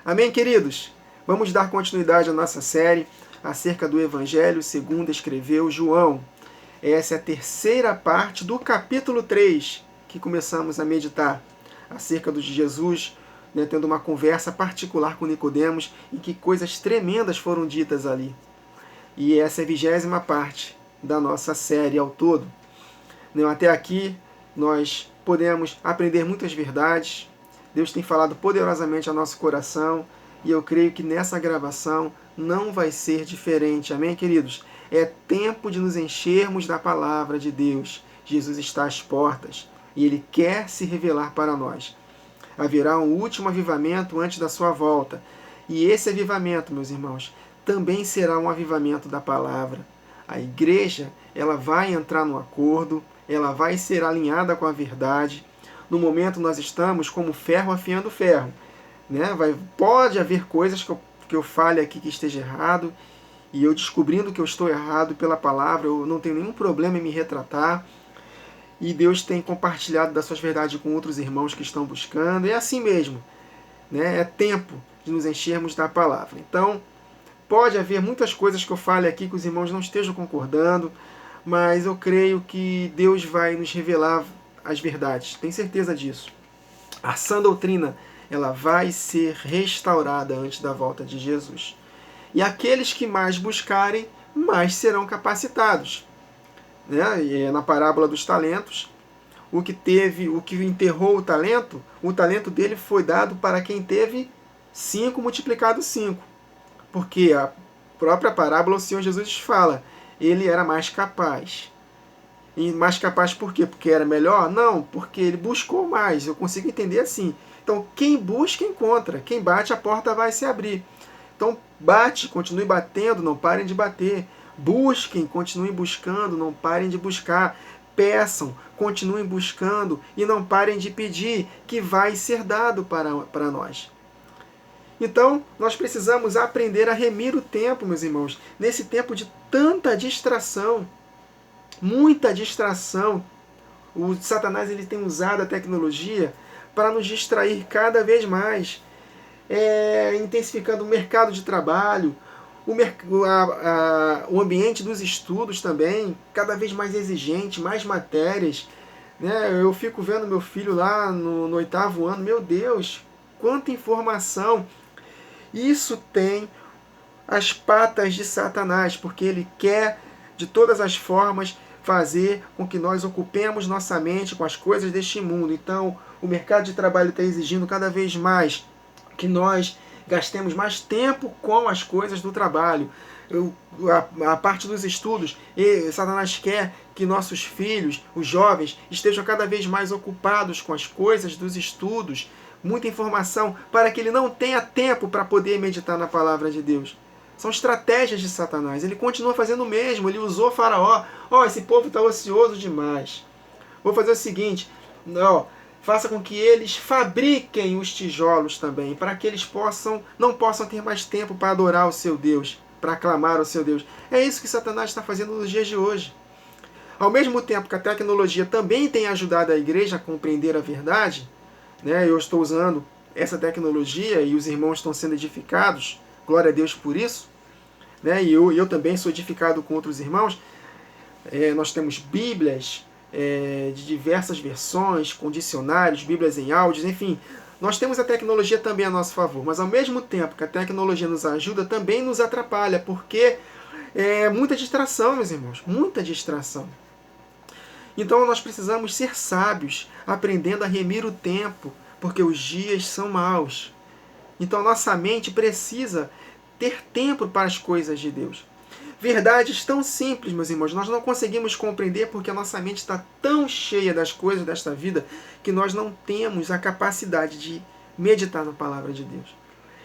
Amém, queridos? Vamos dar continuidade à nossa série acerca do Evangelho segundo escreveu João. Essa é a terceira parte do capítulo 3 que começamos a meditar acerca de Jesus, tendo uma conversa particular com Nicodemos e que coisas tremendas foram ditas ali. E essa é a 20ª parte da nossa série ao todo. Até aqui nós podemos aprender muitas verdades. Deus tem falado poderosamente ao nosso coração e eu creio que nessa gravação não vai ser diferente. Amém, queridos? É tempo de nos enchermos da palavra de Deus. Jesus está às portas e Ele quer se revelar para nós. Haverá um último avivamento antes da sua volta. E esse avivamento, meus irmãos, também será um avivamento da palavra. A igreja, ela vai entrar no acordo, ela vai ser alinhada com a verdade. No momento nós estamos como ferro afiando ferro. Pode haver coisas que eu fale aqui que esteja errado, e eu descobrindo que eu estou errado pela palavra, eu não tenho nenhum problema em me retratar. E Deus tem compartilhado das suas verdades com outros irmãos que estão buscando. É assim mesmo. É tempo de nos enchermos da palavra. Então, pode haver muitas coisas que eu fale aqui que os irmãos não estejam concordando, mas eu creio que Deus vai nos revelar as verdades. Tenho certeza disso. A sã doutrina, ela vai ser restaurada antes da volta de Jesus. E aqueles que mais buscarem, mais serão capacitados. Na parábola dos talentos, o que enterrou o talento dele foi dado para quem teve 5 multiplicado 5. Porque a própria parábola, o Senhor Jesus fala, ele era mais capaz. E mais capaz por quê? Porque era melhor? Não, porque ele buscou mais. Eu consigo entender assim. Então, quem busca, encontra. Quem bate, a porta vai se abrir. Então, bate, continue batendo, não parem de bater. Busquem, continuem buscando, não parem de buscar. Peçam, continuem buscando e não parem de pedir, que vai ser dado para nós. Então, nós precisamos aprender a remir o tempo, meus irmãos, nesse tempo de tanta distração, muita distração. O Satanás ele tem usado a tecnologia para nos distrair cada vez mais, intensificando o mercado de trabalho, o ambiente dos estudos também, cada vez mais exigente, mais matérias. Eu fico vendo meu filho lá no 8º ano, meu Deus, quanta informação! Isso tem as patas de Satanás, porque ele quer, de todas as formas, fazer com que nós ocupemos nossa mente com as coisas deste mundo. Então, o mercado de trabalho está exigindo cada vez mais que nós gastemos mais tempo com as coisas do trabalho. A parte dos estudos, Satanás quer que nossos filhos, os jovens, estejam cada vez mais ocupados com as coisas dos estudos, muita informação, para que ele não tenha tempo para poder meditar na palavra de Deus. São estratégias de Satanás. Ele continua fazendo o mesmo. Ele usou Faraó. Esse povo está ocioso demais. Vou fazer o seguinte. Faça com que eles fabriquem os tijolos também, para que eles não possam ter mais tempo para adorar o seu Deus, para aclamar o seu Deus. É isso que Satanás está fazendo nos dias de hoje. Ao mesmo tempo que a tecnologia também tem ajudado a igreja a compreender a verdade, eu estou usando essa tecnologia e os irmãos estão sendo edificados, glória a Deus por isso, e eu também sou edificado com outros irmãos. Nós temos Bíblias de diversas versões, com dicionários, Bíblias em áudios, enfim. Nós temos a tecnologia também a nosso favor, mas ao mesmo tempo que a tecnologia nos ajuda, também nos atrapalha, porque é muita distração, meus irmãos, muita distração. Então nós precisamos ser sábios, aprendendo a remir o tempo, porque os dias são maus. Então nossa mente precisa ter tempo para as coisas de Deus. Verdades tão simples, meus irmãos, nós não conseguimos compreender porque a nossa mente está tão cheia das coisas desta vida que nós não temos a capacidade de meditar na palavra de Deus.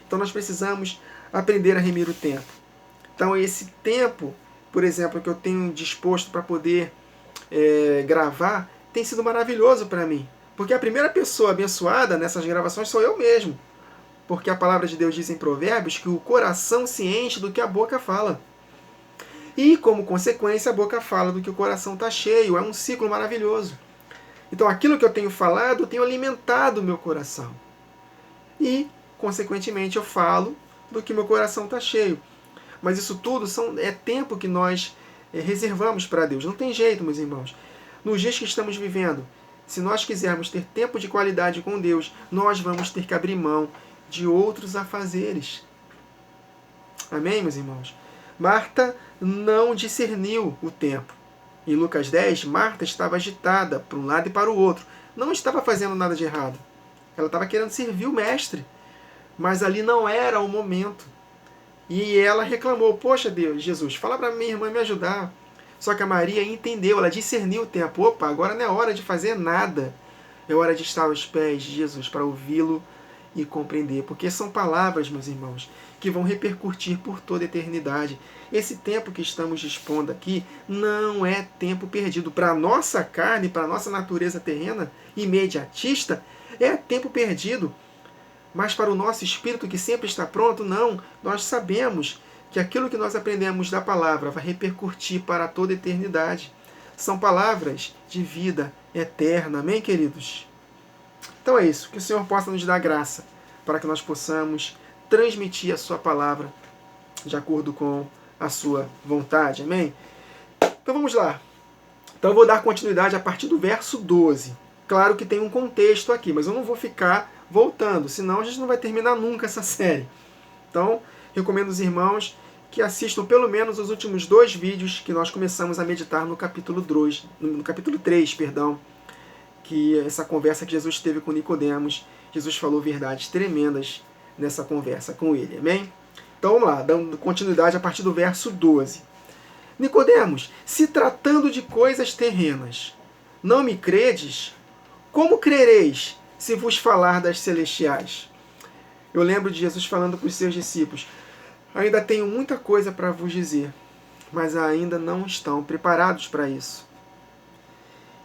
Então nós precisamos aprender a remir o tempo. Então esse tempo, por exemplo, que eu tenho disposto para poder gravar, tem sido maravilhoso para mim. Porque a primeira pessoa abençoada nessas gravações sou eu mesmo. Porque a palavra de Deus diz em Provérbios que o coração se enche do que a boca fala. E, como consequência, a boca fala do que o coração está cheio. É um ciclo maravilhoso. Então, aquilo que eu tenho falado, eu tenho alimentado o meu coração. E consequentemente eu falo do que meu coração está cheio. Mas isso tudo é tempo que nós reservamos para Deus. Não tem jeito, meus irmãos. Nos dias que estamos vivendo, se nós quisermos ter tempo de qualidade com Deus, nós vamos ter que abrir mão de outros afazeres. Amém, meus irmãos? Marta não discerniu o tempo. Em Lucas 10, Marta estava agitada para um lado e para o outro. Não estava fazendo nada de errado. Ela estava querendo servir o mestre. Mas ali não era o momento. E ela reclamou: poxa Deus, Jesus, fala para minha irmã me ajudar. Só que a Maria entendeu, ela discerniu o tempo. Opa, agora não é hora de fazer nada. É hora de estar aos pés de Jesus para ouvi-lo e compreender. Porque são palavras, meus irmãos, que vão repercutir por toda a eternidade. Esse tempo que estamos dispondo aqui não é tempo perdido. Para a nossa carne, para a nossa natureza terrena, imediatista, é tempo perdido. Mas para o nosso espírito que sempre está pronto, não. Nós sabemos que aquilo que nós aprendemos da palavra vai repercutir para toda a eternidade. São palavras de vida eterna. Amém, queridos? Então é isso. Que o Senhor possa nos dar graça para que nós possamos transmitir a sua palavra de acordo com a sua vontade. Amém? Então vamos lá. Então eu vou dar continuidade a partir do verso 12. Claro que tem um contexto aqui, mas eu não vou ficar voltando, senão a gente não vai terminar nunca essa série. Então, recomendo aos irmãos que assistam pelo menos os últimos 2 vídeos que nós começamos a meditar no capítulo 3, que essa conversa que Jesus teve com Nicodemos. Jesus falou verdades tremendas nessa conversa com ele. Amém? Então vamos lá, dando continuidade a partir do verso 12. Nicodemos, se tratando de coisas terrenas, não me credes? Como crereis se vos falar das celestiais? Eu lembro de Jesus falando para os seus discípulos: ainda tenho muita coisa para vos dizer, mas ainda não estão preparados para isso.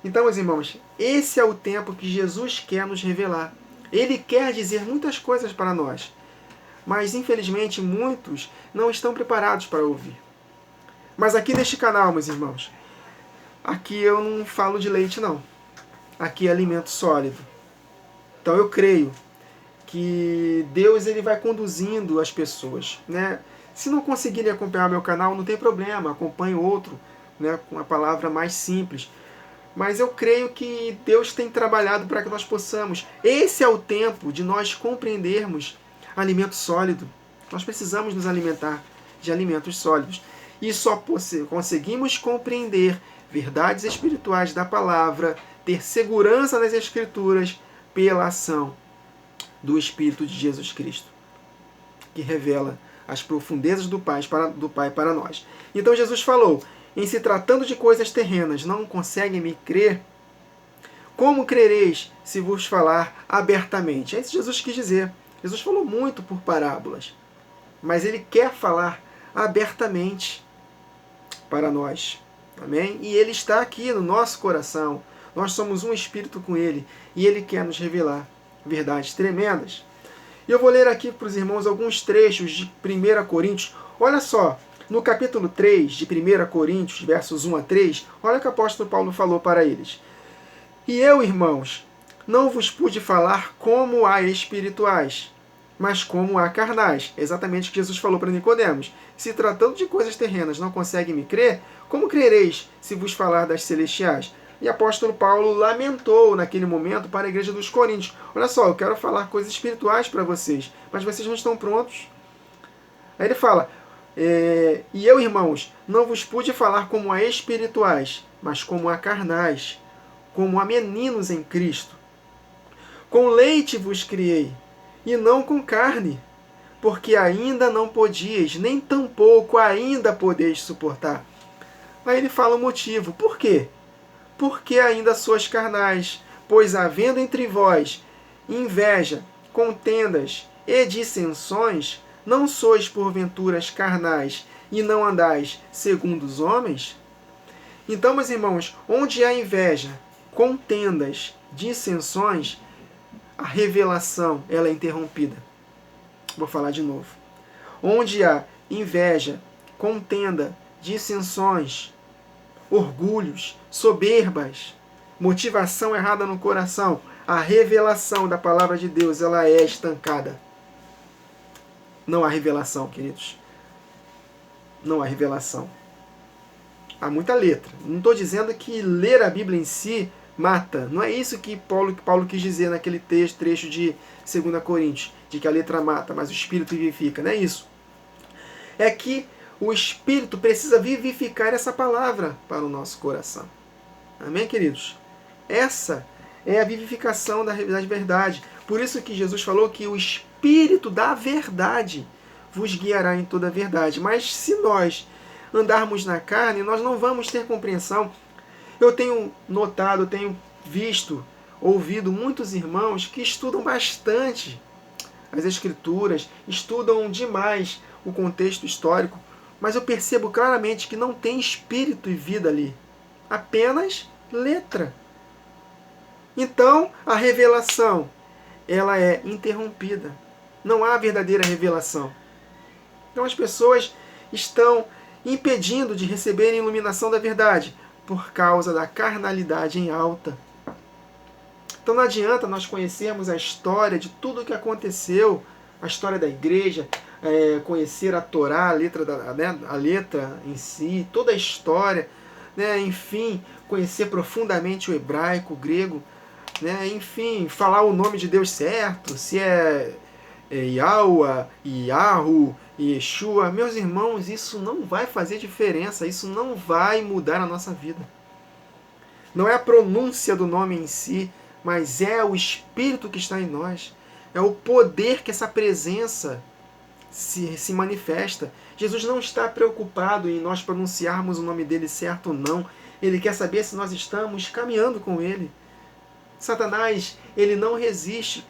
Então, meus irmãos, esse é o tempo que Jesus quer nos revelar. Ele quer dizer muitas coisas para nós, mas infelizmente muitos não estão preparados para ouvir. Mas aqui neste canal, meus irmãos, aqui eu não falo de leite não. Aqui é alimento sólido. Então eu creio que Deus ele vai conduzindo as pessoas, né? Se não conseguirem acompanhar meu canal, não tem problema, acompanhe outro, né, com a palavra mais simples. Mas eu creio que Deus tem trabalhado para que nós possamos. Esse é o tempo de nós compreendermos alimento sólido. Nós precisamos nos alimentar de alimentos sólidos. E só conseguimos compreender verdades espirituais da palavra, ter segurança nas Escrituras, pela ação do Espírito de Jesus Cristo, que revela as profundezas do Pai para nós. Então Jesus falou: em se tratando de coisas terrenas, não conseguem me crer? Como crereis se vos falar abertamente? É isso que Jesus quis dizer. Jesus falou muito por parábolas, mas ele quer falar abertamente para nós. Amém? E ele está aqui no nosso coração. Nós somos um espírito com ele e ele quer nos revelar verdades tremendas. E eu vou ler aqui para os irmãos alguns trechos de 1 Coríntios. Olha só, no capítulo 3 de 1 Coríntios, versos 1 a 3, olha o que o apóstolo Paulo falou para eles. E eu, irmãos, não vos pude falar como a espirituais, mas como a carnais. Exatamente o que Jesus falou para Nicodemos. Se tratando de coisas terrenas não conseguem me crer, como crereis se vos falar das celestiais? E o apóstolo Paulo lamentou naquele momento para a igreja dos Coríntios. Olha só, eu quero falar coisas espirituais para vocês, mas vocês não estão prontos. Aí ele fala: e eu, irmãos, não vos pude falar como a espirituais, mas como a carnais, como a meninos em Cristo. Com leite vos criei, e não com carne, porque ainda não podíeis, nem tampouco ainda podeis suportar. Aí ele fala o motivo. Por quê? Porque ainda sois carnais, pois havendo entre vós inveja, contendas e dissensões, não sois porventuras carnais e não andais segundo os homens? Então, meus irmãos, onde há inveja, contendas, dissensões, a revelação ela é interrompida. Vou falar de novo. Onde há inveja, contenda, dissensões, orgulhos, soberbas, motivação errada no coração, a revelação da palavra de Deus ela é estancada. não há revelação, queridos. Não há revelação. Há muita letra. Não estou dizendo que ler a Bíblia em si mata. Não é isso que Paulo quis dizer naquele trecho de 2 Coríntios, de que a letra mata, mas o Espírito vivifica. Não é isso. É que o Espírito precisa vivificar essa palavra para o nosso coração. Amém, queridos? Essa é a vivificação da verdade. Por isso que Jesus falou que o Espírito da verdade vos guiará em toda a verdade. Mas se nós andarmos na carne, nós não vamos ter compreensão. Eu tenho notado, eu tenho visto, ouvido muitos irmãos que estudam bastante as Escrituras, estudam demais o contexto histórico, mas eu percebo claramente que não tem espírito e vida ali. Apenas letra. Então, a revelação, ela é interrompida. Não há verdadeira revelação. Então as pessoas estão impedindo de receberem a iluminação da verdade por causa da carnalidade em alta. Então não adianta nós conhecermos a história de tudo o que aconteceu, a história da igreja, conhecer a Torá, a letra em si, toda a história, né? Enfim, conhecer profundamente o hebraico, o grego, né? Enfim, falar o nome de Deus certo, se é Yahweh, Yahu, Yeshua. Meus irmãos, isso não vai fazer diferença, isso não vai mudar a nossa vida. Não é a pronúncia do nome em si, mas é o Espírito que está em nós. É o poder que essa presença se manifesta. Jesus não está preocupado em nós pronunciarmos o nome dele certo ou não. Ele quer saber se nós estamos caminhando com ele. Satanás, ele não resiste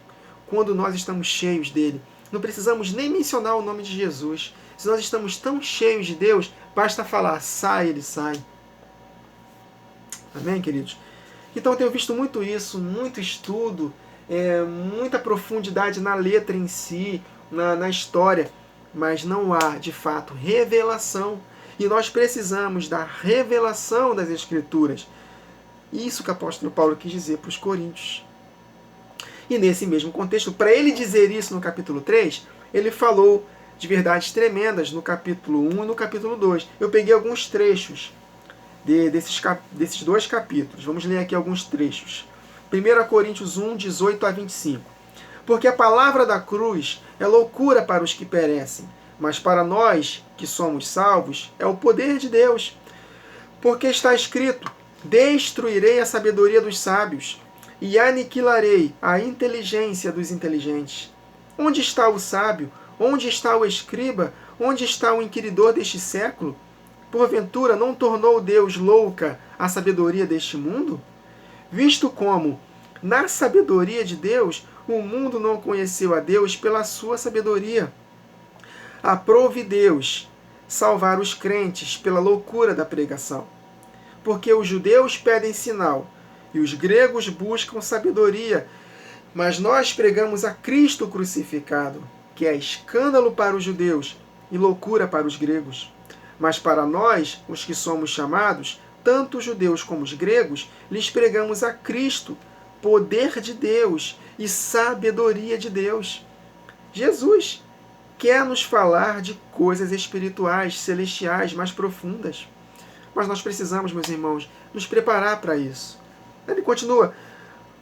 quando nós estamos cheios dele. Não precisamos nem mencionar o nome de Jesus. Se nós estamos tão cheios de Deus, basta falar, sai, ele sai. Amém, queridos? Então eu tenho visto muito isso, muito estudo, muita profundidade na letra em si, na história, mas não há, de fato, revelação. E nós precisamos da revelação das Escrituras. Isso que o apóstolo Paulo quis dizer para os coríntios. E nesse mesmo contexto, para ele dizer isso no capítulo 3, ele falou de verdades tremendas no capítulo 1 e no capítulo 2. Eu peguei alguns trechos desses dois capítulos. Vamos ler aqui alguns trechos. 1 Coríntios 1, 18 a 25. Porque a palavra da cruz é loucura para os que perecem, mas para nós, que somos salvos, é o poder de Deus. Porque está escrito, destruirei a sabedoria dos sábios, e aniquilarei a inteligência dos inteligentes. Onde está o sábio? Onde está o escriba? Onde está o inquiridor deste século? Porventura não tornou Deus louca a sabedoria deste mundo? Visto como, na sabedoria de Deus, o mundo não conheceu a Deus pela sua sabedoria. Aprove Deus salvar os crentes pela loucura da pregação. Porque os judeus pedem sinal, e os gregos buscam sabedoria, mas nós pregamos a Cristo crucificado, que é escândalo para os judeus e loucura para os gregos. Mas para nós, os que somos chamados, tanto os judeus como os gregos, lhes pregamos a Cristo, poder de Deus e sabedoria de Deus. Jesus quer nos falar de coisas espirituais, celestiais, mais profundas. Mas nós precisamos, meus irmãos, nos preparar para isso. Ele continua,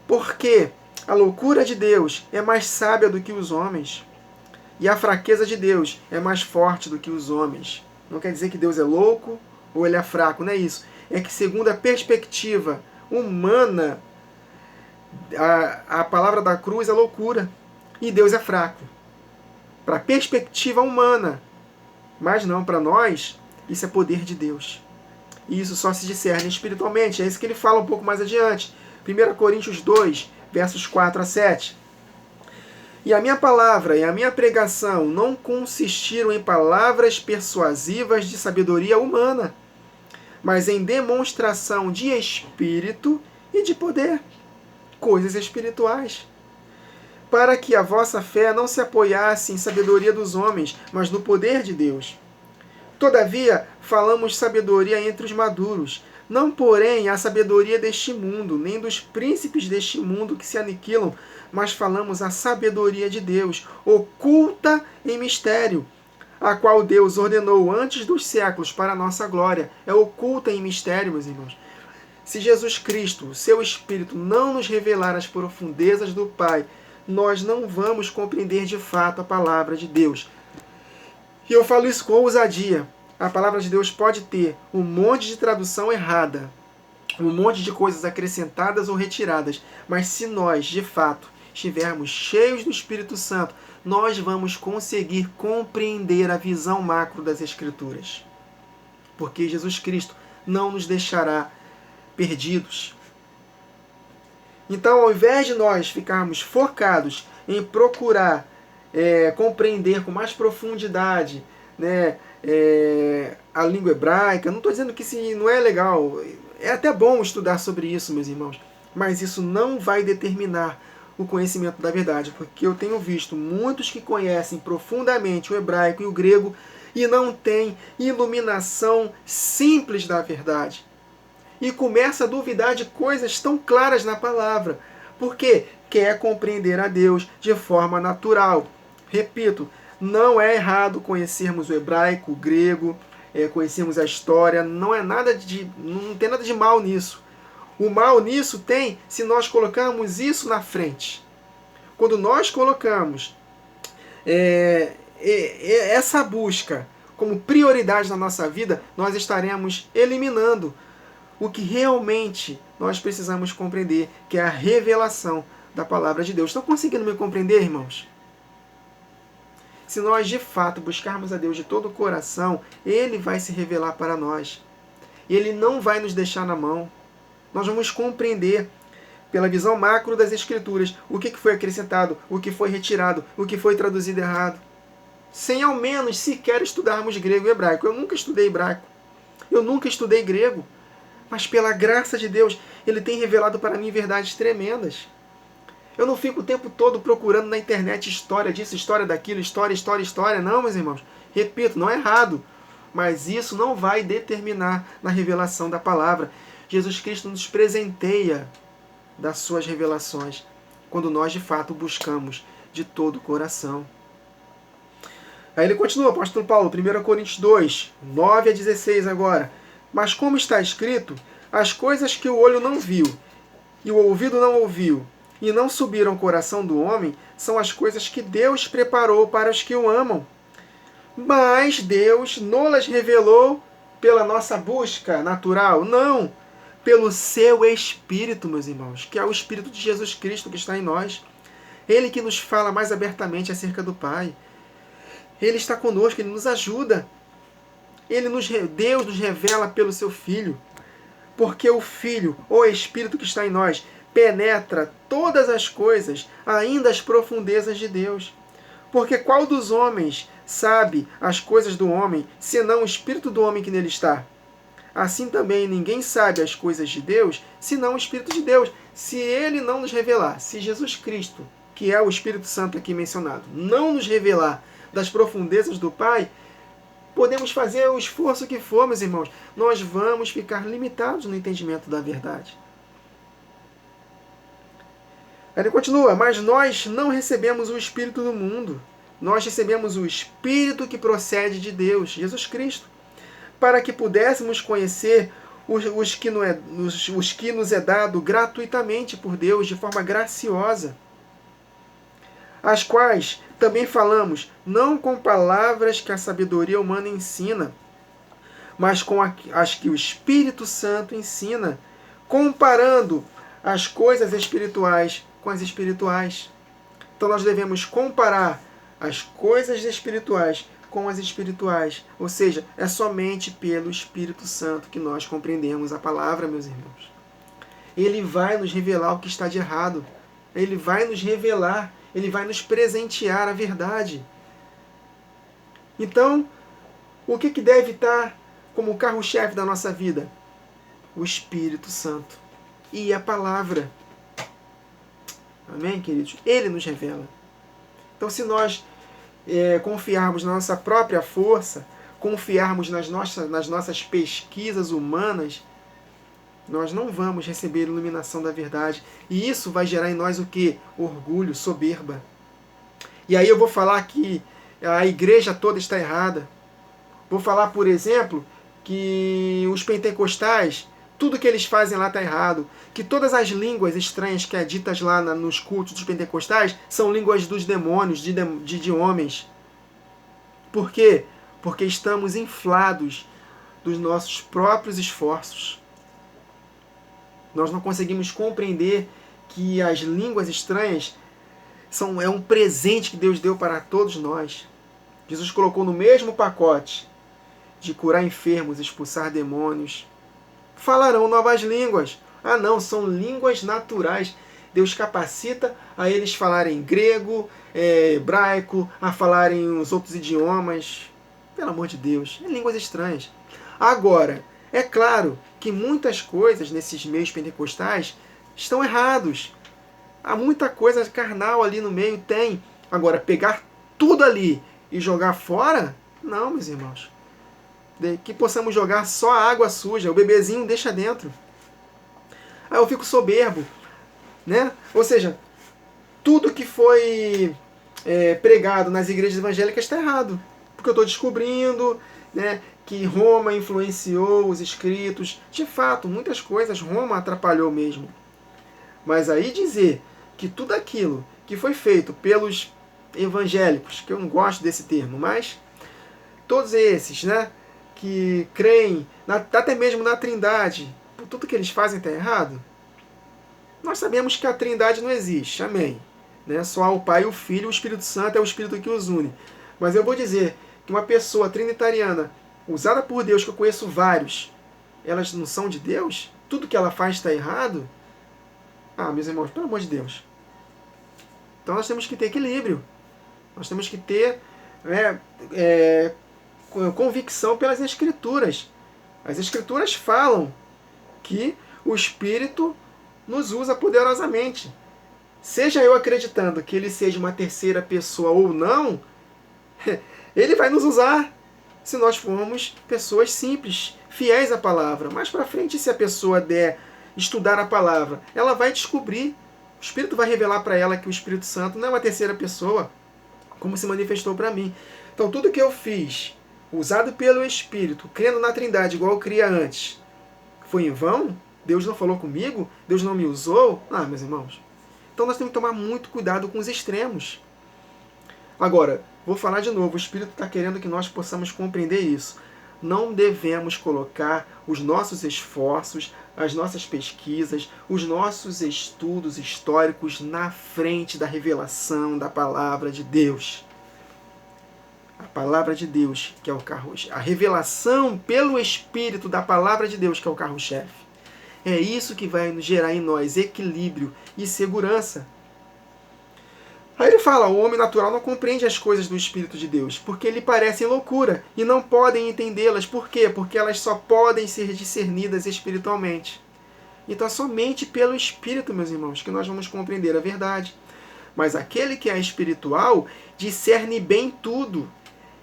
porque a loucura de Deus é mais sábia do que os homens, e a fraqueza de Deus é mais forte do que os homens. Não quer dizer que Deus é louco ou ele é fraco, não é isso. É que segundo a perspectiva humana, a palavra da cruz é loucura, e Deus é fraco. Para a perspectiva humana, mas não para nós, isso é poder de Deus. E isso só se discerne espiritualmente. É isso que ele fala um pouco mais adiante. 1 Coríntios 2, versos 4 a 7. E a minha palavra e a minha pregação não consistiram em palavras persuasivas de sabedoria humana, mas em demonstração de espírito e de poder, coisas espirituais, para que a vossa fé não se apoiasse em sabedoria dos homens, mas no poder de Deus. Todavia, falamos sabedoria entre os maduros, não porém a sabedoria deste mundo, nem dos príncipes deste mundo que se aniquilam, mas falamos a sabedoria de Deus, oculta em mistério, a qual Deus ordenou antes dos séculos para a nossa glória. É oculta em mistério, meus irmãos. Se Jesus Cristo, o seu Espírito, não nos revelar as profundezas do Pai, nós não vamos compreender de fato a palavra de Deus. E eu falo isso com ousadia. A palavra de Deus pode ter um monte de tradução errada, um monte de coisas acrescentadas ou retiradas, mas se nós, de fato, estivermos cheios do Espírito Santo, nós vamos conseguir compreender a visão macro das Escrituras. Porque Jesus Cristo não nos deixará perdidos. Então, ao invés de nós ficarmos focados em procurar compreender com mais profundidade, né, a língua hebraica, não estou dizendo que isso não é legal, é até bom estudar sobre isso, meus irmãos, mas isso não vai determinar o conhecimento da verdade, porque eu tenho visto muitos que conhecem profundamente o hebraico e o grego e não têm iluminação simples da verdade. E começa a duvidar de coisas tão claras na palavra. Por quê? Quer compreender a Deus de forma natural. Repito, não é errado conhecermos o hebraico, o grego, conhecermos a história, não tem nada de mal nisso. O mal nisso tem se nós colocarmos isso na frente. Quando nós colocamos essa busca como prioridade na nossa vida, nós estaremos eliminando o que realmente nós precisamos compreender, que é a revelação da palavra de Deus. Estão conseguindo me compreender, irmãos? Se nós de fato buscarmos a Deus de todo o coração, Ele vai se revelar para nós. Ele não vai nos deixar na mão. Nós vamos compreender pela visão macro das Escrituras o que foi acrescentado, o que foi retirado, o que foi traduzido errado. Sem ao menos sequer estudarmos grego e hebraico. Eu nunca estudei hebraico. Eu nunca estudei grego. Mas pela graça de Deus, Ele tem revelado para mim verdades tremendas. Eu não fico o tempo todo procurando na internet história disso, história daquilo, história. Não, meus irmãos. Repito, não é errado. Mas isso não vai determinar na revelação da palavra. Jesus Cristo nos presenteia das suas revelações, quando nós de fato buscamos de todo o coração. Aí ele continua, apóstolo Paulo, 1 Coríntios 2, 9 a 16 agora. Mas como está escrito, as coisas que o olho não viu, e o ouvido não ouviu, e não subiram ao coração do homem, são as coisas que Deus preparou para os que o amam. Mas Deus não-las revelou pela nossa busca natural, não, pelo seu Espírito, meus irmãos, que é o Espírito de Jesus Cristo que está em nós. Ele que nos fala mais abertamente acerca do Pai. Ele está conosco, Ele nos ajuda. Deus nos revela pelo seu Filho. Porque o Filho, o Espírito que está em nós, penetra todas as coisas, ainda as profundezas de Deus. Porque qual dos homens sabe as coisas do homem, senão o Espírito do homem que nele está? Assim também ninguém sabe as coisas de Deus, senão o Espírito de Deus. Se Ele não nos revelar, se Jesus Cristo, que é o Espírito Santo aqui mencionado, não nos revelar das profundezas do Pai, podemos fazer o esforço que for, meus irmãos, nós vamos ficar limitados no entendimento da verdade. Ele continua, mas nós não recebemos o Espírito do mundo, nós recebemos o Espírito que procede de Deus, Jesus Cristo, para que pudéssemos conhecer os que nos é dado gratuitamente por Deus, de forma graciosa, as quais também falamos, não com palavras que a sabedoria humana ensina, mas com as que o Espírito Santo ensina, comparando as coisas espirituais com as espirituais. Então nós devemos comparar as coisas espirituais com as espirituais. Ou seja, é somente pelo Espírito Santo que nós compreendemos a palavra, meus irmãos. Ele vai nos revelar o que está de errado. Ele vai nos revelar, Ele vai nos presentear a verdade. Então, o que deve estar como carro-chefe da nossa vida? O Espírito Santo e a palavra. Amém, queridos? Ele nos revela. Então, se nós confiarmos na nossa própria força, confiarmos nas nossas pesquisas humanas, nós não vamos receber a iluminação da verdade. E isso vai gerar em nós o quê? Orgulho, soberba. E aí eu vou falar que a igreja toda está errada. Vou falar, por exemplo, que os pentecostais, tudo que eles fazem lá está errado. Que todas as línguas estranhas que é ditas lá nos cultos dos pentecostais são línguas dos demônios, de homens. Por quê? Porque estamos inflados dos nossos próprios esforços. Nós não conseguimos compreender que as línguas estranhas é um presente que Deus deu para todos nós. Jesus colocou no mesmo pacote de curar enfermos, expulsar demônios. Falarão novas línguas. Ah não, são línguas naturais. Deus capacita a eles falarem grego, hebraico, a falarem os outros idiomas. Pelo amor de Deus, línguas estranhas. Agora, é claro que muitas coisas nesses meios pentecostais estão errados. Há muita coisa carnal ali no meio, tem. Agora, pegar tudo ali e jogar fora? Não, meus irmãos. Que possamos jogar só a água suja, o bebezinho deixa dentro. Aí eu fico soberbo, né? Ou seja, tudo que foi pregado nas igrejas evangélicas está errado. Porque eu estou descobrindo, né, que Roma influenciou os escritos. De fato, muitas coisas Roma atrapalhou mesmo. Mas aí dizer que tudo aquilo que foi feito pelos evangélicos, que eu não gosto desse termo, mas todos esses, né, que creem até mesmo na Trindade, tudo que eles fazem está errado? Nós sabemos que a Trindade não existe, amém. Né? Só há o Pai, o Filho e o Espírito Santo é o Espírito que os une. Mas eu vou dizer que uma pessoa trinitariana, usada por Deus, que eu conheço vários, elas não são de Deus? Tudo que ela faz está errado? Ah, meus irmãos, pelo amor de Deus. Então nós temos que ter equilíbrio. Nós temos que ter convicção pelas Escrituras. As Escrituras falam que o Espírito nos usa poderosamente. Seja eu acreditando que ele seja uma terceira pessoa ou não, ele vai nos usar se nós formos pessoas simples, fiéis à palavra. Mais para frente, se a pessoa der estudar a palavra, ela vai descobrir, o Espírito vai revelar para ela que o Espírito Santo não é uma terceira pessoa, como se manifestou para mim. Então tudo que eu fiz, usado pelo Espírito, crendo na Trindade igual eu cria antes, foi em vão? Deus não falou comigo? Deus não me usou? Ah, meus irmãos. Então nós temos que tomar muito cuidado com os extremos. Agora, vou falar de novo, o Espírito está querendo que nós possamos compreender isso. Não devemos colocar os nossos esforços, as nossas pesquisas, os nossos estudos históricos na frente da revelação da palavra de Deus. A palavra de Deus, que é o carro-chefe. A revelação pelo Espírito da palavra de Deus, que é o carro-chefe. É isso que vai gerar em nós equilíbrio e segurança. Aí ele fala, o homem natural não compreende as coisas do Espírito de Deus, porque lhe parecem loucura, e não podem entendê-las. Por quê? Porque elas só podem ser discernidas espiritualmente. Então é somente pelo Espírito, meus irmãos, que nós vamos compreender a verdade. Mas aquele que é espiritual discerne bem tudo,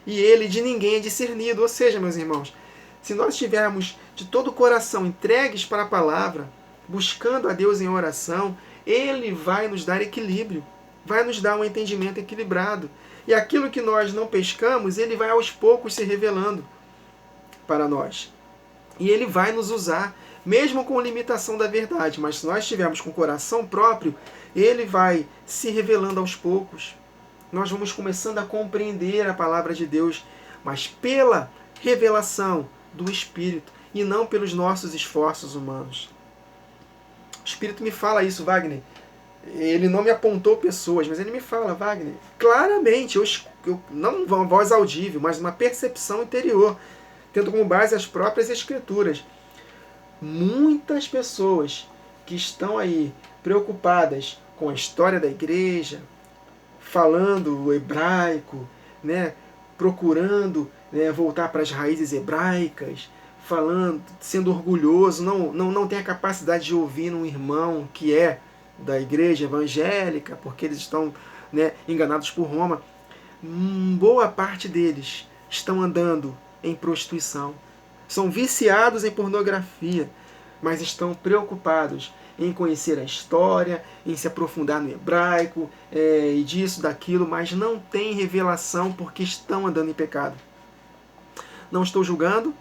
e ele de ninguém é discernido. Ou seja, meus irmãos, se nós estivermos de todo o coração entregues para a palavra, buscando a Deus em oração, ele vai nos dar equilíbrio, vai nos dar um entendimento equilibrado. E aquilo que nós não pescamos, ele vai aos poucos se revelando para nós. E ele vai nos usar, mesmo com limitação da verdade. Mas se nós estivermos com o coração próprio, ele vai se revelando aos poucos. Nós vamos começando a compreender a palavra de Deus, mas pela revelação do Espírito e não pelos nossos esforços humanos. O Espírito me fala isso, Wagner. Ele não me apontou pessoas, mas ele me fala, Wagner, claramente, eu não uma voz audível, mas uma percepção interior, tendo como base as próprias Escrituras. Muitas pessoas que estão aí preocupadas com a história da igreja, falando o hebraico, né, procurando voltar para as raízes hebraicas, falando, sendo orgulhoso, não tem a capacidade de ouvir um irmão que é da igreja evangélica, porque eles estão enganados por Roma. Boa parte deles estão andando em prostituição, são viciados em pornografia, mas estão preocupados em conhecer a história, em se aprofundar no hebraico, e disso, daquilo, mas não têm revelação porque estão andando em pecado. Não estou julgando,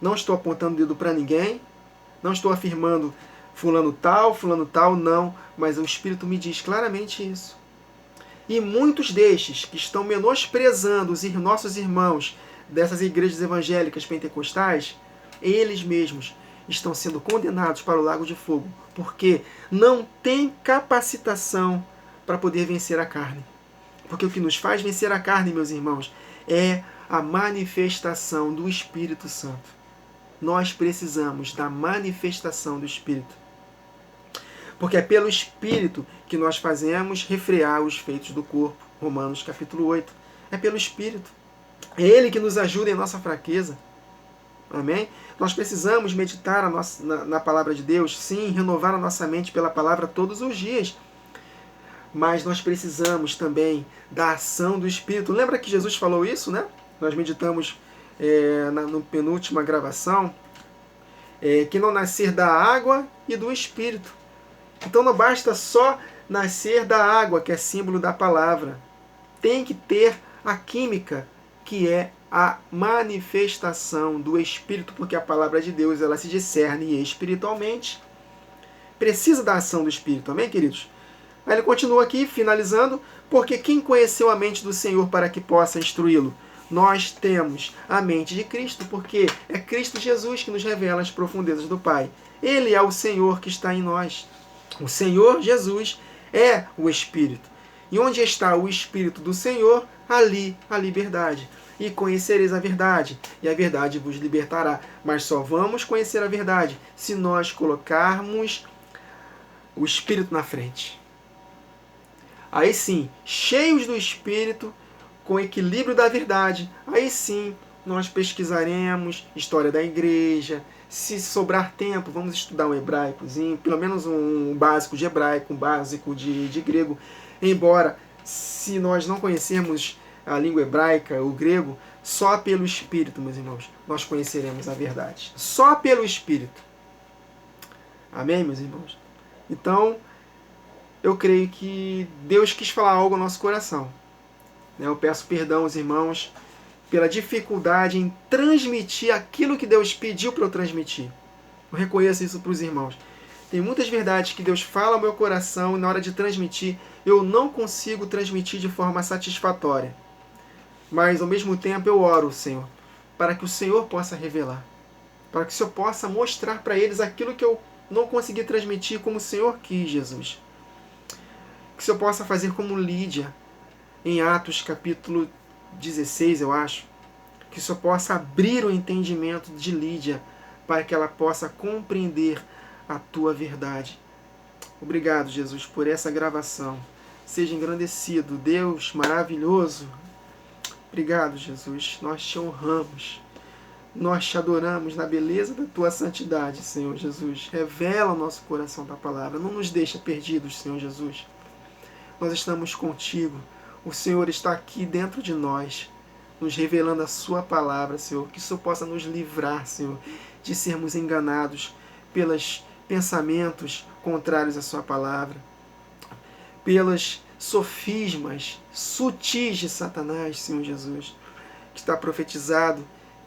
não estou apontando o dedo para ninguém, não estou afirmando fulano tal, não, mas o Espírito me diz claramente isso. E muitos destes que estão menosprezando os nossos irmãos dessas igrejas evangélicas pentecostais, eles mesmos estão sendo condenados para o lago de fogo, porque não têm capacitação para poder vencer a carne. Porque o que nos faz vencer a carne, meus irmãos, é a manifestação do Espírito Santo. Nós precisamos da manifestação do Espírito. Porque é pelo Espírito que nós fazemos refrear os feitos do corpo. Romanos capítulo 8. É pelo Espírito. É Ele que nos ajuda em nossa fraqueza. Amém? Nós precisamos meditar na palavra de Deus, sim, renovar a nossa mente pela palavra todos os dias. Mas nós precisamos também da ação do Espírito. Lembra que Jesus falou isso, né? Nós meditamos na penúltima gravação, que não nascer da água e do Espírito. Então não basta só nascer da água, que é símbolo da palavra. Tem que ter a química, que é a manifestação do Espírito, porque a palavra de Deus ela se discerne espiritualmente. Precisa da ação do Espírito, amém, queridos? Aí ele continua aqui, finalizando, porque quem conheceu a mente do Senhor para que possa instruí-lo? Nós temos a mente de Cristo, porque é Cristo Jesus que nos revela as profundezas do Pai. Ele é o Senhor que está em nós. O Senhor Jesus é o Espírito. E onde está o Espírito do Senhor, ali a liberdade. E conhecereis a verdade, e a verdade vos libertará. Mas só vamos conhecer a verdade se nós colocarmos o Espírito na frente. Aí sim, cheios do Espírito, com equilíbrio da verdade, aí sim nós pesquisaremos história da igreja. Se sobrar tempo, vamos estudar um hebraicozinho, pelo menos um básico de hebraico, um básico de grego. Embora, se nós não conhecermos a língua hebraica, o grego, só pelo Espírito, meus irmãos, nós conheceremos a verdade. Só pelo Espírito. Amém, meus irmãos? Então, eu creio que Deus quis falar algo ao nosso coração. Eu peço perdão aos irmãos pela dificuldade em transmitir aquilo que Deus pediu para eu transmitir. Eu reconheço isso para os irmãos. Tem muitas verdades que Deus fala ao meu coração e na hora de transmitir, eu não consigo transmitir de forma satisfatória. Mas ao mesmo tempo eu oro, Senhor, para que o Senhor possa revelar. Para que o Senhor possa mostrar para eles aquilo que eu não consegui transmitir como o Senhor quis, Jesus. Que o Senhor possa fazer como Lídia, em Atos capítulo 16, eu acho, que o Senhor possa abrir o entendimento de Lídia para que ela possa compreender a tua verdade. Obrigado, Jesus, por essa gravação. Seja engrandecido, Deus maravilhoso. Obrigado, Jesus. Nós te honramos. Nós te adoramos na beleza da tua santidade, Senhor Jesus. Revela ao nosso coração da palavra. Não nos deixa perdidos, Senhor Jesus. Nós estamos contigo. O Senhor está aqui dentro de nós, nos revelando a sua palavra, Senhor. Que isso possa nos livrar, Senhor, de sermos enganados pelos pensamentos contrários à sua palavra, pelas sofismas sutis de Satanás, Senhor Jesus. Que está profetizado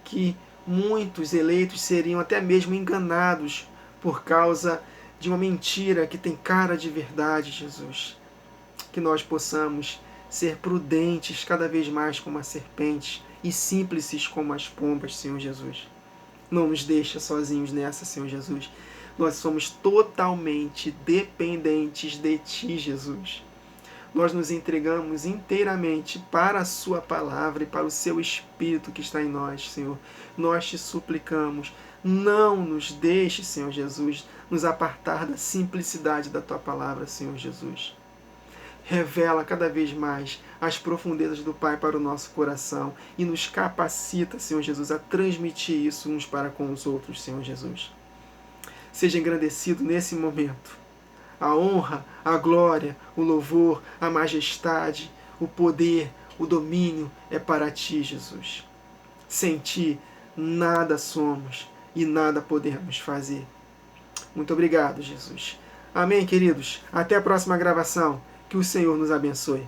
que muitos eleitos seriam até mesmo enganados por causa de uma mentira que tem cara de verdade, Jesus. Que nós possamos ser prudentes cada vez mais como a serpente e simples como as pombas, Senhor Jesus. Não nos deixa sozinhos nessa, Senhor Jesus. Nós somos totalmente dependentes de Ti, Jesus. Nós nos entregamos inteiramente para a Sua palavra e para o Seu Espírito que está em nós, Senhor. Nós Te suplicamos, não nos deixe, Senhor Jesus, nos apartar da simplicidade da Tua palavra, Senhor Jesus. Revela cada vez mais as profundezas do Pai para o nosso coração e nos capacita, Senhor Jesus, a transmitir isso uns para com os outros, Senhor Jesus. Seja engrandecido nesse momento. A honra, a glória, o louvor, a majestade, o poder, o domínio é para Ti, Jesus. Sem Ti, nada somos e nada podemos fazer. Muito obrigado, Jesus. Amém, queridos. Até a próxima gravação. Que o Senhor nos abençoe.